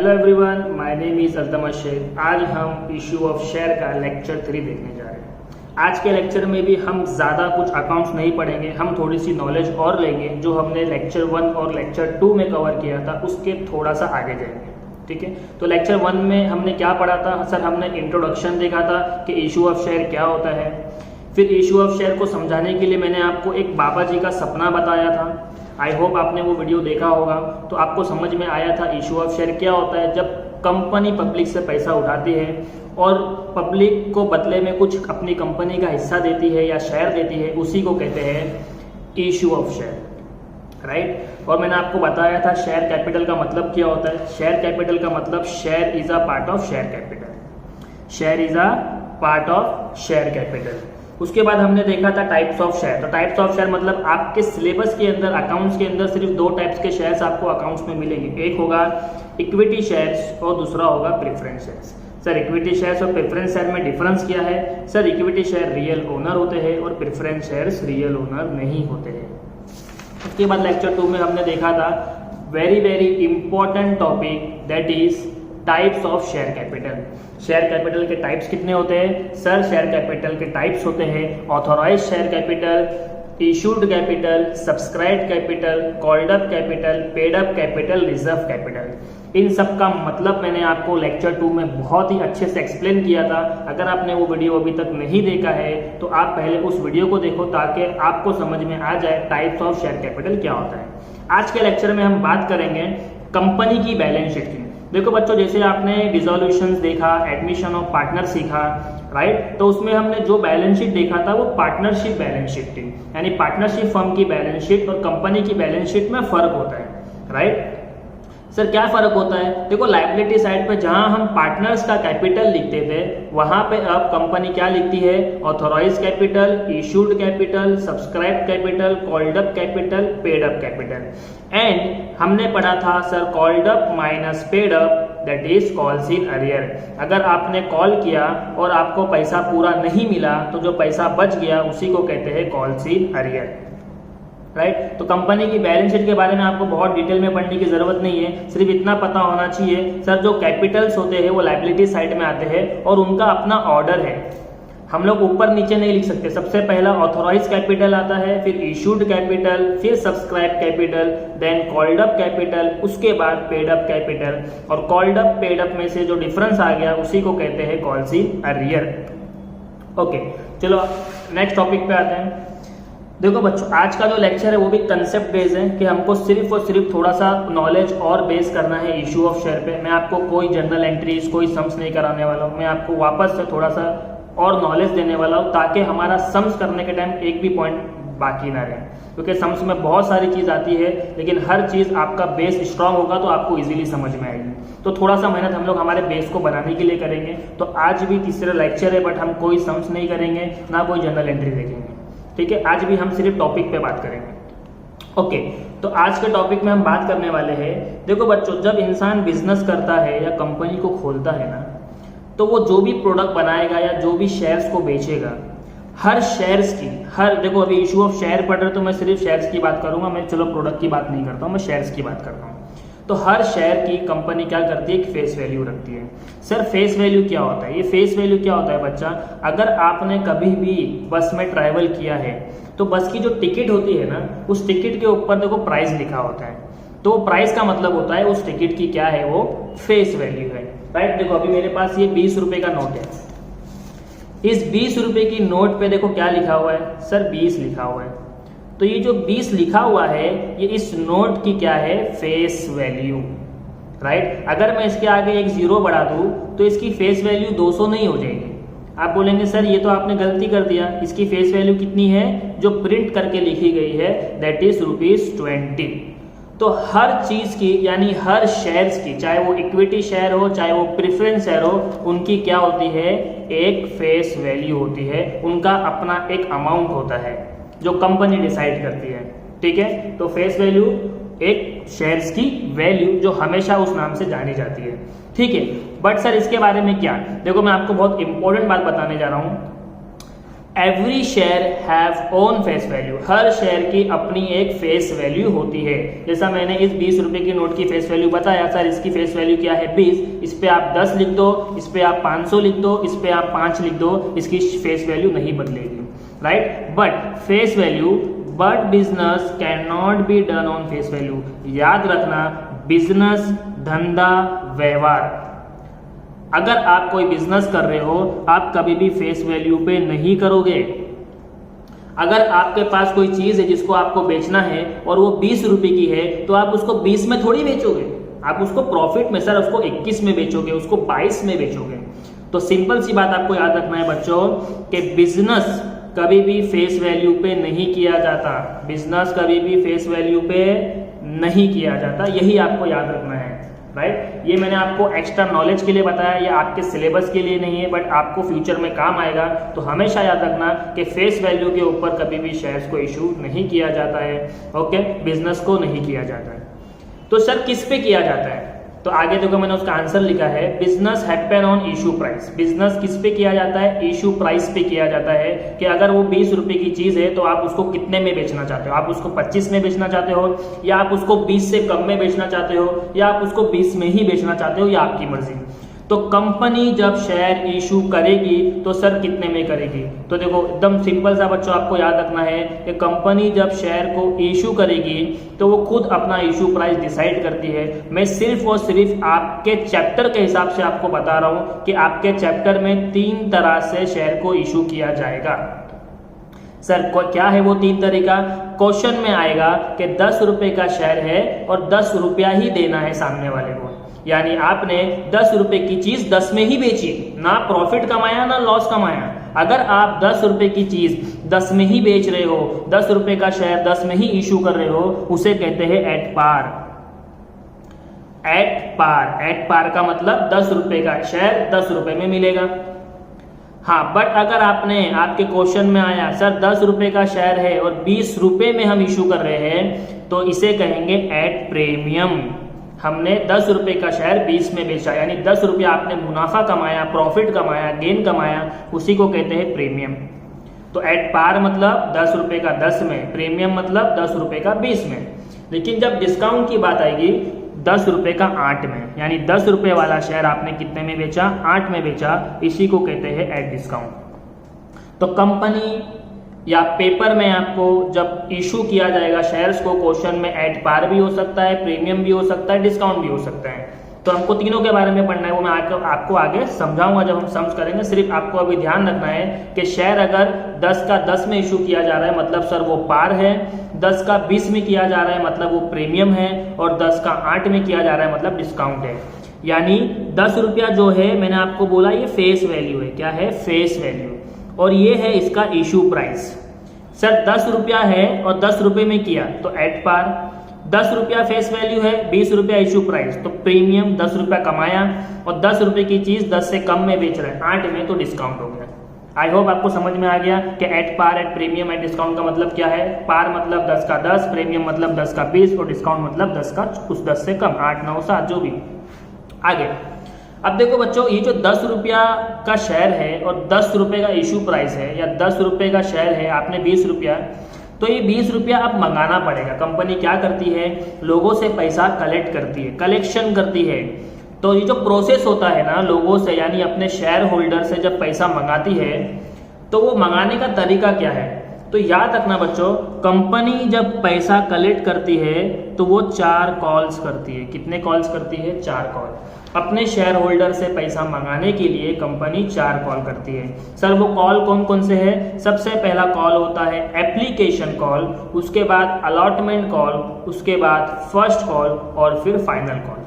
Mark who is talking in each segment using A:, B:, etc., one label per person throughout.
A: Hello everyone, my name is Altamash Shaikh. आज हम issue of share का लेक्चर 3 देखने जा रहे हैं। आज के लेक्चर में भी हम ज़्यादा कुछ अकाउंट्स नहीं पढ़ेंगे, हम थोड़ी सी नॉलेज और लेंगे जो हमने लेक्चर 1 और लेक्चर 2 में कवर किया था उसके थोड़ा सा आगे जाएंगे। ठीक है, तो लेक्चर 1 में हमने क्या पढ़ा था सर? हमने इंट्रोडक्शन देखा था कि इशू ऑफ शेयर क्या होता है। फिर इशू ऑफ शेयर को समझाने के लिए मैंने आपको एक बाबा जी का सपना बताया था। आई होप आपने वो वीडियो देखा होगा, तो आपको समझ में आया था इशू ऑफ शेयर क्या होता है। जब कंपनी पब्लिक से पैसा उठाती है और पब्लिक को बदले में कुछ अपनी कंपनी का हिस्सा देती है या शेयर देती है, उसी को कहते हैं इशू ऑफ शेयर, राइट। और मैंने आपको बताया था शेयर कैपिटल का मतलब क्या होता है। शेयर कैपिटल का मतलब share is a part of share capital. Share is a part of share capital. उसके बाद हमने देखा था टाइप्स ऑफ शेयर। तो टाइप्स ऑफ शेयर मतलब आपके सिलेबस के अंदर, अकाउंट्स के अंदर सिर्फ 2 टाइप्स के शेयर्स आपको अकाउंट्स में मिलेंगे। एक होगा इक्विटी शेयर्स और दूसरा होगा preference shares. Sir equity shares और प्रेफरेंस शेयर में डिफरेंस क्या है? Sir equity share real owner होते हैं और प्रेफरेंस शेयर्स रियल ओनर नहीं होते हैं। उसके बाद लेक्चर 2 में हमने देखा था very important topic, that is types of share capital. Share capital के टाइप्स कितने होते हैं? सर शेयर कैपिटल के टाइप्स होते हैं authorise share capital, issued capital, subscribe capital, called up capital, paid up capital, reserve capital. इन सब का मतलब मैंने आपको लेक्चर 2 में बहुत ही अच्छे से एक्सप्लेन किया था। अगर आपने वो वीडियो अभी तक नहीं देखा है तो आप पहले उस वीडियो को देखो ताकि आपको समझ में आ जाए टाइप्स ऑफ शेयर कैपिटल क्या होता है। आज के लेक्चर में हम बात करेंगे कंपनी की बैलेंस शीट की। देखो बच्चों, जैसे आपने डिसोल्यूशंस देखा, एडमिशन ऑफ पार्टनर सीखा, राइट, तो उसमें हमने जो बैलेंस शीट देखा था वो पार्टनरशिप बैलेंस शीट थी। यानी पार्टनरशिप फर्म की बैलेंस शीट और कंपनी की बैलेंस शीट में फर्क होता है, राइट। सर क्या फर्क होता है? देखो लायबिलिटी साइड पे जहां हम पार्टनर्स का कैपिटल लिखते थे वहां पे अब कंपनी क्या लिखती है? Authorise capital, issued capital, subscribe capital, called up capital, paid up capital. And हमने पढ़ा था sir called up minus paid up that is calls in arrear. अगर आपने कॉल किया और आपको पैसा पूरा नहीं मिला तो जो पैसा बच गया उसी को कहते हैं कॉल्स इन अरियर, राइट। तो कंपनी की बैलेंस शीट के बारे में आपको बहुत डिटेल में पढ़ने की जरूरत नहीं है, सिर्फ इतना पता होना चाहिए सर जो कैपिटल्स होते हैं वो लायबिलिटी साइड में आते हैं और उनका अपना ऑर्डर है। हम लोग ऊपर नीचे नहीं लिख सकते। सबसे पहला ऑथोराइज कैपिटल आता है, फिर इशूड कैपिटल, फिर subscribe capital, then called up capital, उसके बाद पेड अप कैपिटल। और कॉल्ड अप पेड अप में से जो डिफरेंस आ गया उसी को कहते हैं कॉल्स इन अरियर। ओके, चलो नेक्स्ट टॉपिक पे आते हैं। देखो बच्चों, आज का जो लेक्चर है वो भी कंसेप्ट बेस्ड है कि हमको सिर्फ और सिर्फ थोड़ा सा नॉलेज और बेस करना है इशू ऑफ शेयर पे। मैं आपको कोई जर्नल एंट्रीज, कोई सम्स नहीं कराने वाला हूँ। मैं आपको वापस से थोड़ा सा और नॉलेज देने वाला हूँ ताकि हमारा सम्स करने के टाइम एक भी पॉइंट बाकी ना रहे, क्योंकि सम्स में बहुत सारी चीज आती है लेकिन हर चीज आपका बेस स्ट्रांग होगा तो आपको इजीली समझ में आएगी। तो थोड़ा सा मेहनत हम लोग हमारे बेस को बनाने के लिए करेंगे। तो आज भी तीसरा लेक्चर है बट हम कोई सम्स नहीं करेंगे, ना कोई जर्नल एंट्री देखेंगे, ठीक है। आज भी हम सिर्फ टॉपिक पे बात करेंगे। ओके, तो आज के टॉपिक में हम बात करने वाले हैं। देखो बच्चों, जब इंसान बिजनेस करता है या कंपनी को खोलता है ना, तो वो जो भी प्रोडक्ट बनाएगा या जो भी शेयर्स को बेचेगा, हर शेयर्स की देखो अभी इशू ऑफ शेयर पढ़ रहे तो मैं सिर्फ शेयर्स की बात करूंगा, मैं चलो प्रोडक्ट की बात नहीं करता हूँ, मैं शेयर्स की बात करता हूँ। तो हर शेयर की कंपनी क्या करती है? एक फेस वैल्यू रखती है। सर फेस वैल्यू क्या होता है? ये फेस वैल्यू क्या होता है बच्चा? अगर आपने कभी भी बस में ट्रैवल किया है तो बस की जो टिकट होती है ना, उस टिकट के ऊपर देखो प्राइस लिखा होता है। तो प्राइस का मतलब होता है उस टिकट की क्या है? वो फेस वैल्यू है, राइट। देखो अभी मेरे पास ये 20 रुपए का नोट है। इस 20 रुपए की नोट पे देखो क्या लिखा हुआ है? सर 20 लिखा हुआ है। तो ये जो 20 लिखा हुआ है ये इस नोट की क्या है? Face value, right. अगर मैं इसके आगे एक 0 बढ़ा दूं तो इसकी फेस वैल्यू 200 नहीं हो जाएगी। आप बोलेंगे सर ये तो आपने गलती कर दिया, इसकी फेस वैल्यू कितनी है जो प्रिंट करके लिखी गई है? That is ₹20। तो हर चीज की यानी हर शेयर्स की, चाहे वो इक्विटी शेयर हो चाहे वो प्रेफरेंस शेयर हो, उनकी क्या होती है? एक फेस वैल्यू होती है। उनका अपना एक अमाउंट होता है जो कंपनी डिसाइड करती है, ठीक है। तो फेस वैल्यू एक शेयर्स की वैल्यू जो हमेशा उस नाम से जानी जाती है, ठीक है। बट सर इसके बारे में क्या? देखो मैं आपको बहुत इंपॉर्टेंट बात बताने जा रहा हूं। Every share have own face value, her share की अपनी एक फेस वैल्यू होती है। जैसा मैंने इस 20 रुपए की नोट की फेस वैल्यू बताया, सर इसकी फेस वैल्यू क्या है 20, इस पे आप 10 लिख दो, इस पे आप 500 लिख दो, इस पे आप 5 लिख दो, इसकी फेस वैल्यू नहीं बदलेगी, right. But face value, but business can not be done on face value. याद रखना, बिजनेस, धंधा, व्यवहार, अगर आप कोई बिजनेस कर रहे हो आप कभी भी फेस वैल्यू पे नहीं करोगे। अगर आपके पास कोई चीज है जिसको आपको बेचना है और वो 20 रुपए की है तो आप उसको 20 में थोड़ी बेचोगे, आप उसको प्रॉफिट में, सर उसको 21 में बेचोगे, उसको 22 में बेचोगे। तो सिंपल सी बात आपको याद रखना है बच्चों कि बिजनेस कभी भी फेस वैल्यू पे नहीं किया जाता, बिजनेस कभी भी फेस वैल्यू पे नहीं किया जाता, यही आपको याद रखना है, राइट। ये मैंने आपको एक्स्ट्रा नॉलेज के लिए बताया, ये आपके सिलेबस के लिए नहीं है, बट आपको फ्यूचर में काम आएगा। तो हमेशा याद रखना कि फेस वैल्यू के ऊपर कभी भी शेयर्स को इशू नहीं किया जाता है, ओके, बिजनेस को नहीं किया जाता है। तो सर किस पे किया जाता है, तो आगे देखो मैंने उसका आंसर लिखा है, business happen on issue price. Business किस पे किया जाता है, इशू प्राइस पे किया जाता है, कि अगर वो 20 रुपए की चीज है तो आप उसको कितने में बेचना चाहते हो, आप उसको 25 में बेचना चाहते हो, या आप उसको 20 से कम में बेचना चाहते हो, या आप उसको 20 में ही बेचना चाहते हो, या आपकी मर्जी। तो कंपनी जब शेयर इशू करेगी तो सर कितने में करेगी, तो देखो एकदम सिंपल सा बच्चों आपको याद रखना है कि कंपनी जब शेयर को इशू करेगी तो वो खुद अपना इशू प्राइस डिसाइड करती है। मैं सिर्फ और सिर्फ आपके चैप्टर के हिसाब से आपको बता रहा हूं कि आपके चैप्टर में 3 तरह से शेयर को इशू किया जाएगा। सर क्या है वो 3 तरीका, क्वेश्चन में आएगा कि 10 रुपए का शेयर है और 10 रुपया ही देना है सामने वाले को, यानी आपने 10 रुपए की चीज 10 में ही बेची, ना प्रॉफिट कमाया ना लॉस कमाया। अगर आप 10 रुपए की चीज 10 में ही बेच रहे हो, 10 रुपए का शेयर 10 में ही इशू कर रहे हो, उसे कहते हैं at par. At par, at par का मतलब 10 रुपए का शेयर 10 रुपए में मिलेगा। हाँ, बट अगर आपके क्वेश्चन में आया सर 10 रुपए का शेयर है और 20 रुपए में हम इशू कर रहे हैं, तो इसे कहेंगे एट प्रीमियम। हमने 10 रुपए का शेयर 20 में बेचा, यानी 10 रुपया आपने मुनाफा कमाया, प्रॉफिट कमाया, गेन कमाया, उसी को कहते हैं प्रीमियम। तो एट पार मतलब 10 रुपए का 10 में, प्रीमियम मतलब 10 रुपए का 20 में। लेकिन जब डिस्काउंट की बात आएगी 10 रुपए का 8 में, यानी 10 रुपए वाला शेयर आपने कितने में बेचा, 8 में बेचा, इसी को कहते हैं एट डिस्काउंट। तो कंपनी या पेपर में आपको जब इशू किया जाएगा शेयर्स को, क्वेश्चन में एट पार भी हो सकता है, प्रीमियम भी हो सकता है, डिस्काउंट भी हो सकता है। तो हमको तीनों के बारे में पढ़ना है, वो मैं आपको आगे समझाऊंगा जब हम सम्स करेंगे। सिर्फ आपको अभी ध्यान रखना है कि शेयर अगर 10 का 10 में इशू किया जा रहा है मतलब सर वो पार है, 10 का 20 में किया जा रहा है मतलब वो प्रीमियम है, और 10 का 8 में किया जा रहा है मतलब डिस्काउंट है। यानी 10 रुपया जो है मैंने आपको बोला ये फेस वैल्यू है, क्या है, फेस वैल्यू, और ये है इसका इशू प्राइस। सर 10 रुपया है और 10 रुपए में किया तो एट पार, 10 रुपया फेस वैल्यू है, 20 रुपया इशू प्राइस, तो प्रीमियम 10 रुपया कमाया, और 10 रुपए की चीज 10 से कम में बेच रहे हैं 8 में, तो डिस्काउंट हो गया। आई होप आपको समझ में आ गया कि at par, at premium, at discount का मतलब क्या है। पार मतलब 10 का 10, प्रीमियम मतलब 10 का 20, और डिस्काउंट मतलब 10 का कुछ 10 से कम, 8, 9, 7 जो भी। आगे अब देखो बच्चों, ये जो 10 रुपया का शेयर है और 10 रुपए का इशू प्राइस है, या 10 रुपए का शेयर है, आपने 20 रुपया, तो ये 20 रुपया अब मंगाना पड़ेगा। कंपनी क्या करती है, लोगों से पैसा कलेक्ट करती है, कलेक्शन करती है। तो ये जो प्रोसेस होता है ना लोगों से, यानी अपने शेयर होल्डर से जब पैसा मंगाती है, तो वो मंगाने का तरीका क्या है, तो याद रखना बच्चों, कंपनी जब पैसा कलेक्ट करती है तो वो 4 कॉल्स करती है। कितने कॉल्स करती है, 4 कॉल। अपने शेयर होल्डर से पैसा मंगाने के लिए कंपनी 4 कॉल करती है। सर वो कॉल कौन कौन से है, सबसे पहला कॉल होता है एप्लीकेशन कॉल, उसके बाद अलॉटमेंट कॉल, उसके बाद फर्स्ट कॉल, और फिर फाइनल कॉल।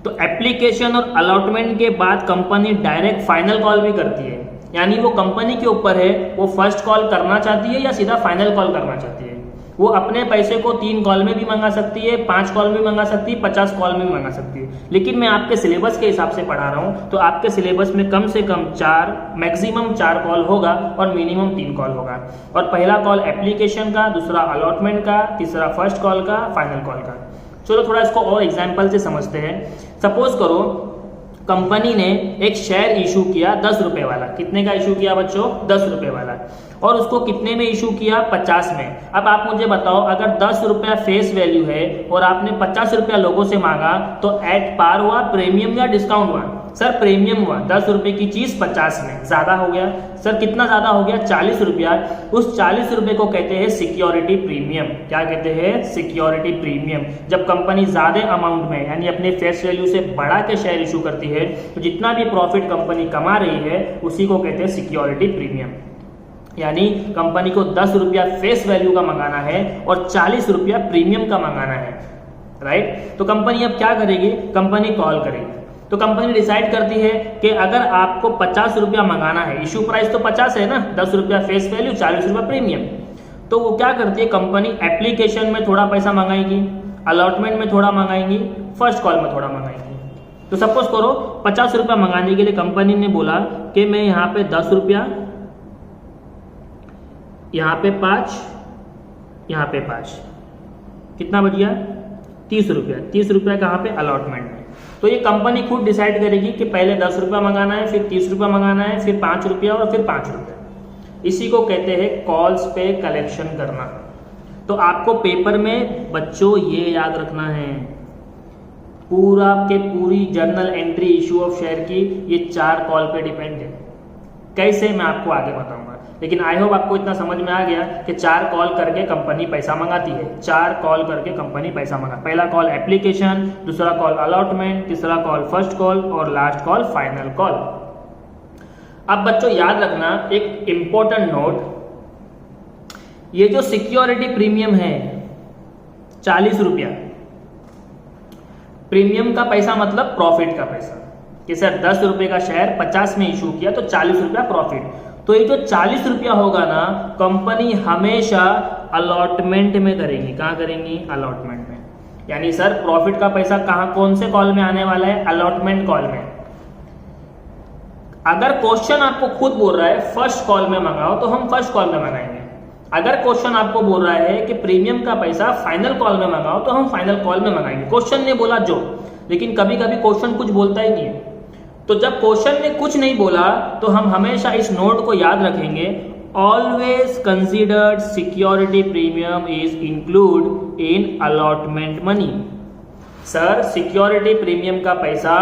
A: तो एप्लीकेशन और अलॉटमेंट के बाद कंपनी डायरेक्ट फाइनल कॉल भी करती है, यानी वो कंपनी के ऊपर है, वो फर्स्ट कॉल करना चाहती है या सीधा फाइनल कॉल करना चाहती है। वो अपने पैसे को 3 कॉल में भी मंगा सकती है, 5 कॉल में मंगा सकती है, 50 कॉल में भी मंगा सकती है। लेकिन मैं आपके सिलेबस के हिसाब से पढ़ा रहा हूँ, तो आपके सिलेबस में कम से कम 4, मैक्सिमम 4 कॉल होगा और मिनिमम 3 कॉल होगा। और पहला कॉल एप्लीकेशन का, दूसरा अलॉटमेंट का, तीसरा फर्स्ट कॉल का, फाइनल कॉल का। चलो थोड़ा इसको और एग्जाम्पल से समझते हैं। सपोज करो कंपनी ने एक शेयर इशू किया 10 रुपए वाला। कितने का इशू किया बच्चों? 10 रुपए वाला। और उसको कितने में इशू किया? 50 में। अब आप मुझे बताओ, अगर 10 रुपया फेस वैल्यू है और आपने 50 रुपया लोगों से मांगा तो एट पार हुआ, प्रीमियम या डिस्काउंट हुआ? सर प्रीमियम हुआ। 10 रुपए की चीज 50 में, ज्यादा हो गया। सर कितना ज्यादा हो गया? 40 रुपया। उस 40 रुपए को कहते हैं सिक्योरिटी प्रीमियम। क्या कहते हैं? Security premium. जब कंपनी ज्यादा अमाउंट में यानी अपने फेस वैल्यू से बढ़ा के शेयर इशू करती है तो जितना भी प्रॉफिट कंपनी कमा रही है उसी को कहते हैं सिक्योरिटी प्रीमियम। यानी कंपनी को 10 रुपया फेस वैल्यू का मंगाना है और 40 रुपया प्रीमियम का मंगाना है, राइट? तो कंपनी अब क्या करेगी? कंपनी कॉल करेगी। तो कंपनी डिसाइड करती है कि अगर आपको 50 रुपया मंगाना है, इशू प्राइस तो 50 है ना, 10 रुपया फेस वैल्यू, 40 रुपया प्रीमियम, तो वो क्या करती है कंपनी? एप्लीकेशन में थोड़ा पैसा मंगाएगी, अलॉटमेंट में थोड़ा मंगाएंगी, फर्स्ट कॉल में थोड़ा मंगाएंगी। तो सपोज करो 50 रुपया मंगाने के लिए कंपनी ने बोला कि मैं यहाँ पे 10 रुपया, यहाँ पे 5, यहाँ पे 5, कितना बच गया? 30 रुपया। 30 रुपया कहाँ पे? अलॉटमेंट में। तो ये कंपनी खुद डिसाइड करेगी कि पहले 10 रुपया मंगाना है, फिर 30 रुपया मंगाना है, फिर 5 रुपया और फिर 5 रुपया। इसी को कहते हैं कॉल्स पे कलेक्शन करना। तो आपको पेपर में बच्चों ये याद रखना है, पूरा के पूरी journal entry issue of share की ये 4 कॉल पे डिपेंड है। कैसे, मैं आपको आगे बताऊंगा, लेकिन आई होप आपको इतना समझ में आ गया कि 4 कॉल करके कंपनी पैसा मंगाती है। 4 कॉल करके कंपनी पैसा मंगा। पहला कॉल एप्लीकेशन, दूसरा कॉल अलॉटमेंट, तीसरा कॉल फर्स्ट कॉल और लास्ट कॉल फाइनल कॉल। अब बच्चों याद रखना एक इंपॉर्टेंट नोट, ये जो सिक्योरिटी प्रीमियम है 40 रुपया, प्रीमियम का पैसा मतलब प्रॉफिट का पैसा, कि सर 10 रुपए का शेयर 50 में इशू किया तो 40 रुपया प्रॉफिट। तो ये जो 40 रुपया होगा ना, कंपनी हमेशा अलॉटमेंट में करेगी। कहाँ करेंगी? अलॉटमेंट में। यानी सर प्रॉफिट का पैसा कहाँ, कौन से कॉल में आने वाला है? अलॉटमेंट कॉल में। अगर क्वेश्चन आपको खुद बोल रहा है फर्स्ट कॉल में मंगाओ तो हम फर्स्ट कॉल में मंगाएंगे। अगर क्वेश्चन आपको बोल रहा है कि प्रीमियम का पैसा फाइनल कॉल में मंगाओ तो हम फाइनल कॉल में मंगाएंगे। क्वेश्चन ने बोला जो, लेकिन कभी कभी क्वेश्चन कुछ बोलता ही नहीं है। तो जब क्वेश्चन ने कुछ नहीं बोला तो हम हमेशा इस नोट को याद रखेंगे, always considered security premium is include in allotment money. Sir security premium का पैसा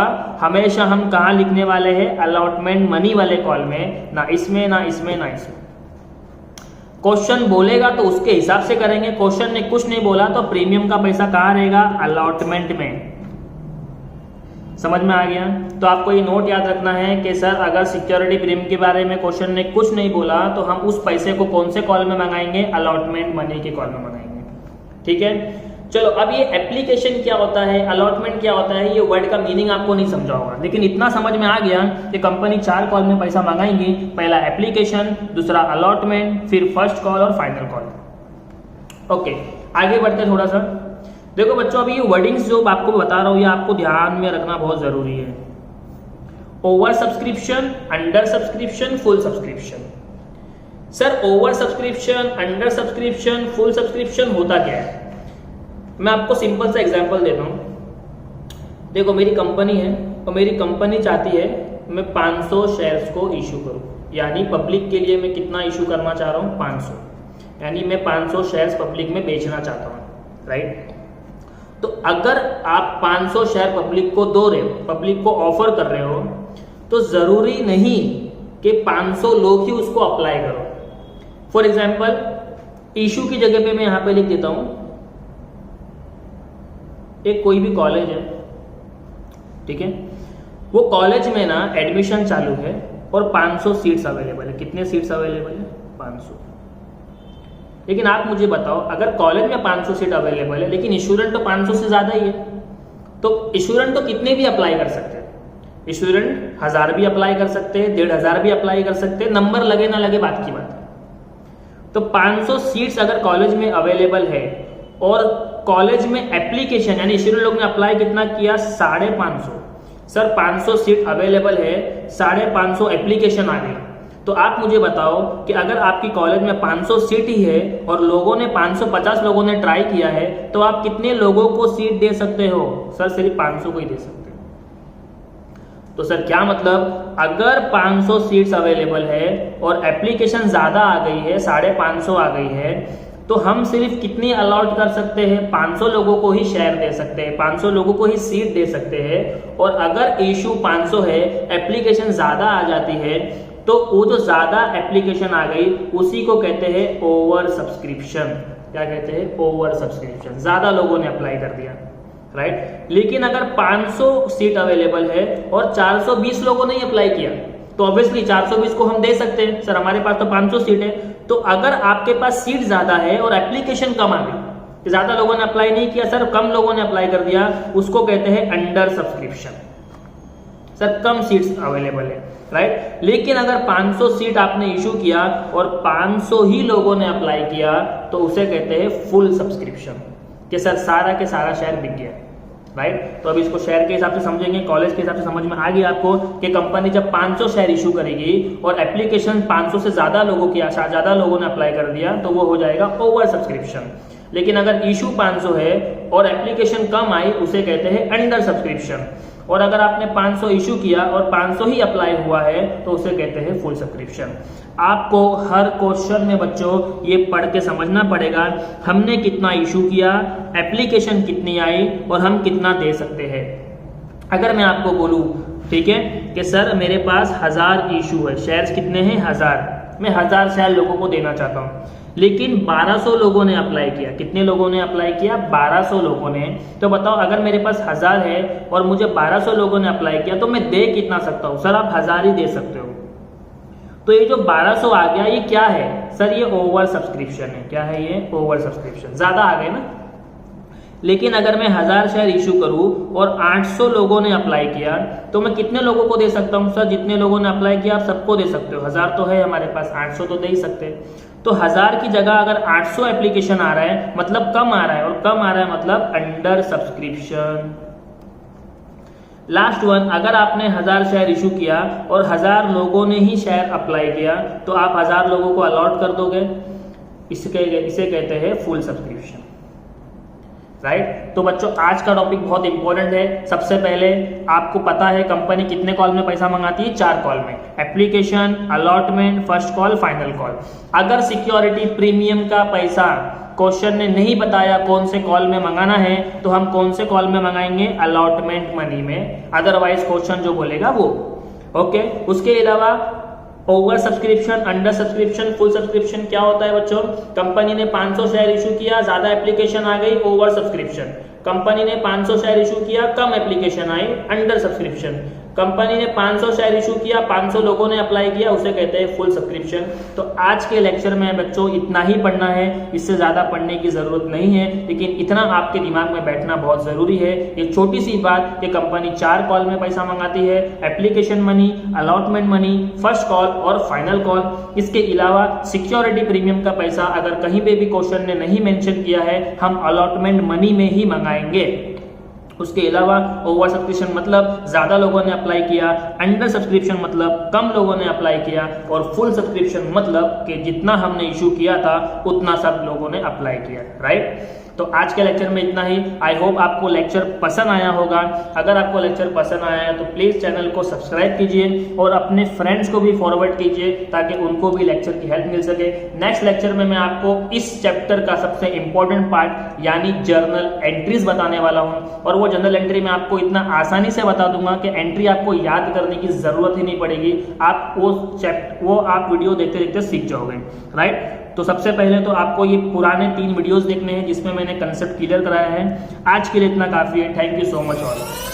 A: हमेशा हम कहाँ लिखने वाले हैं? अलॉटमेंट मनी वाले कॉल में, ना इसमें ना इसमें ना इसमें। क्वेश्चन बोलेगा तो उसके हिसाब से करेंगे, क्वेश्चन ने कुछ नहीं बोला तो प्रीमियम का पैसा कहाँ रहेगा? अलॉटमेंट में। समझ में आ गया? तो आपको ये नोट याद रखना है कि सर अगर सिक्योरिटी प्रीमियम के बारे में क्वेश्चन ने कुछ नहीं बोला तो हम उस पैसे को कौन से कॉल में मंगाएंगे? अलॉटमेंट मनी के कॉल में मंगाएंगे। ठीक है, चलो अब ये एप्लीकेशन क्या होता है, अलॉटमेंट क्या होता है, ये वर्ड का मीनिंग आपको नहीं समझा होगा, लेकिन इतना समझ में आ गया कि कंपनी 4 कॉल में पैसा मंगाएंगी। पहला एप्लीकेशन, दूसरा अलॉटमेंट, फिर फर्स्ट कॉल और फाइनल कॉल। ओके, आगे बढ़ते थोड़ा सा। देखो बच्चों, अभी ये वर्डिंग्स जो आपको बता रहा हूँ ये आपको ध्यान में रखना बहुत जरूरी है। Over subscription, under subscription, full subscription. Sir over subscription, under subscription, full subscription होता क्या है? मैं आपको सिंपल सा एग्जांपल देता हूं। देखो मेरी कंपनी है और मेरी कंपनी चाहती है मैं 500 शेयर्स को इशू करूं, यानी पब्लिक के लिए मैं कितना इशू करना चाह रहा हूं? 500, यानी मैं 500 शेयर्स पब्लिक में बेचना चाहता हूं, राइट? तो अगर आप 500 शेयर पब्लिक को दो रहे हो, पब्लिक को ऑफर कर रहे हो, तो जरूरी नहीं कि 500 लोग ही उसको अप्लाई करो। फॉर एग्जाम्पल इशू की जगह पे मैं यहां पे लिख देता हूं, एक कोई भी कॉलेज है, ठीक है, वो कॉलेज में ना एडमिशन चालू है और 500 सीट्स अवेलेबल है। कितने सीट्स अवेलेबल है? 500। लेकिन आप मुझे बताओ, अगर कॉलेज में 500 सीट अवेलेबल है लेकिन स्टूडेंट तो 500 से ज्यादा ही है, तो स्टूडेंट तो कितने भी अप्लाई कर सकते हैं। स्टूडेंट 1000 भी अप्लाई कर सकते हैं, 1500 भी अप्लाई कर सकते हैं, नंबर लगे ना लगे बात की बात है। तो 500 सीट्स अगर कॉलेज में अवेलेबल है और कॉलेज में एप्लीकेशन यानी स्टूडेंट लोग ने अप्लाई कितना किया? 550। सर 500 सीट अवेलेबल है, 550 एप्लीकेशन आ गई, तो आप मुझे बताओ कि अगर आपकी कॉलेज में 500 सीट ही है और लोगों ने 550 लोगों ने ट्राई किया है, तो आप कितने लोगों को सीट दे सकते हो? सर सिर्फ 500 को ही दे सकते हो। तो सर क्या मतलब, अगर 500 सीट्स अवेलेबल है और एप्लीकेशन ज़्यादा आ गई है, 550 आ गई है, तो हम सिर्फ कितनी अलॉट कर सकते हैं, 500 लोगों को ही शेयर दे सकते हैं, 500 लोगों को ही सीट दे सकते हैं। और अगर इशू 500 है, एप्लीकेशन ज़्यादा आ जाती है, तो वो जो ज़्यादा एप्लीकेशन आ गई उसी को कहते हैं ओवर सब्सक्रिप्शन। क्या कहते हैं? Over subscription. ज़्यादा लोगों ने अप्लाई कर दिया, राइट। लेकिन अगर 500 सीट अवेलेबल है और 420 लोगों ने अप्लाई किया, तो ऑब्वियसली 420 को हम दे सकते हैं, सर हमारे पास तो 500 सीट है। तो अगर आपके पास सीट ज्यादा है और एप्लीकेशन कम आ गई, ज्यादा लोगों ने अप्लाई नहीं किया सर, कम लोगों ने अप्लाई कर दिया, उसको कहते हैं अंडर सब्सक्रिप्शन। सर कम सीट्स अवेलेबल है, राइट। लेकिन अगर 500 सीट आपने इशू किया और 500 ही लोगों ने अप्लाई किया, तो उसे कहते हैं फुल सब्सक्रिप्शन, कि सर सारा के सारा शेयर बिक गया, राइट। तो अब इसको शेयर के हिसाब से समझेंगे, कॉलेज के हिसाब से समझ में आ गया आपको कि कंपनी जब 500 शेयर इशू करेगी और एप्लीकेशन 500 से ज्यादा लोगों की आशा, ज्यादा लोगों ने अप्लाई कर दिया, तो वो हो जाएगा ओवर सब्सक्रिप्शन। लेकिन अगर इशू 500 है और एप्लीकेशन कम आई, उसे कहते हैं अंडर सब्सक्रिप्शन। और अगर आपने 500 इशू किया और 500 ही अप्लाई हुआ है, तो उसे कहते हैं फुल सब्सक्रिप्शन। आपको हर क्वेश्चन में बच्चों ये पढ़ के समझना पड़ेगा, हमने कितना इशू किया, एप्लीकेशन कितनी आई और हम कितना दे सकते हैं। अगर मैं आपको बोलूं, ठीक है, कि सर मेरे पास 1000 इशू है, शेयर्स कितने हैं? 1000, मैं 1000 शेयर लोगों को देना चाहता हूं, लेकिन 1200 लोगों ने अप्लाई किया। कितने लोगों ने अप्लाई किया? 1200 लोगों ने। तो बताओ, अगर मेरे पास 1000 है और मुझे 1200 लोगों ने अप्लाई किया, तो मैं दे कितना सकता हूं? सर आप 1000 ही दे सकते हो। तो ये जो 1200 आ गया, ये क्या है? सर ये ओवर सब्सक्रिप्शन है। क्या है ये? Over subscription. ज्यादा आ गए ना। लेकिन अगर मैं 1000 शेयर इशू करूं और 800 लोगों ने अप्लाई किया, तो मैं कितने लोगों को दे सकता हूं? सर जितने लोगों ने अप्लाई किया आप सबको दे सकते हो। 1000 तो है हमारे पास, 800 तो दे ही सकते हैं। तो 1000 की जगह अगर 800 एप्लीकेशन आ रहा है, मतलब कम आ रहा है, और कम आ रहा है मतलब अंडर सब्सक्रिप्शन। लास्ट वन, अगर आपने 1000 शेयर इशू किया और 1000 लोगों ने ही शेयर अप्लाई किया, तो आप 1000 लोगों को अलॉट कर दोगे। इसे कहते हैं फुल सब्सक्रिप्शन, राइट। तो बच्चों आज का टॉपिक बहुत इंपॉर्टेंट है। सबसे पहले आपको पता है कंपनी कितने कॉल में पैसा मंगाती है? 4 कॉल में, application, allotment, first call, final call. अगर सिक्योरिटी प्रीमियम का पैसा क्वेश्चन ने नहीं बताया कौन से कॉल में मंगाना है, तो हम कौन से कॉल में मंगाएंगे? अलॉटमेंट मनी में। अदरवाइज क्वेश्चन जो बोलेगा वो, ओके। उसके अलावा over subscription, under subscription, full subscription क्या होता है बच्चों? कंपनी ने 500 शेयर इशू किया, ज्यादा एप्लीकेशन आ गई, ओवर सब्सक्रिप्शन। कंपनी ने 500 शेयर इशू किया, कम एप्लीकेशन आई, अंडर सब्सक्रिप्शन। कंपनी ने 500 शेयर इशू किया, 500 लोगों ने अप्लाई किया, उसे कहते हैं फुल सब्सक्रिप्शन। तो आज के लेक्चर में बच्चों इतना ही पढ़ना है, इससे ज्यादा पढ़ने की जरूरत नहीं है, लेकिन इतना आपके दिमाग में बैठना बहुत जरूरी है। ये छोटी सी बात कि कंपनी 4 कॉल में पैसा मंगाती है, application money, allotment money, first call और फाइनल कॉल। इसके अलावा सिक्योरिटी प्रीमियम का पैसा अगर कहीं पे भी क्वेश्चन ने नहीं मेंशन किया है, हम अलॉटमेंट मनी में ही मंगाएंगे। उसके अलावा ओवर सब्सक्रिप्शन मतलब ज्यादा लोगों ने अप्लाई किया, अंडर सब्सक्रिप्शन मतलब कम लोगों ने अप्लाई किया, और फुल सब्सक्रिप्शन मतलब कि जितना हमने इशू किया था उतना सब लोगों ने अप्लाई किया, राइट। तो आज के लेक्चर में इतना ही। आई होप आपको लेक्चर पसंद आया होगा। अगर आपको लेक्चर पसंद आया है तो प्लीज चैनल को सब्सक्राइब कीजिए और अपने फ्रेंड्स को भी फॉरवर्ड कीजिए ताकि उनको भी लेक्चर की हेल्प मिल सके। नेक्स्ट लेक्चर में मैं आपको इस चैप्टर का सबसे इंपॉर्टेंट पार्ट यानी जर्नल एंट्रीज बताने वाला हूं, और वो जर्नल एंट्री में आपको इतना आसानी से बता दूंगा कि एंट्री आपको याद करने की जरूरत ही नहीं पड़ेगी। आप वो आप वीडियो देखते देखते सीख जाओगे, राइट। तो सबसे पहले तो आपको ये पुराने 3 वीडियोस देखने हैं जिसमें मैंने कंसेप्ट क्लियर कराया है। आज के लिए इतना काफी है। Thank you so much all.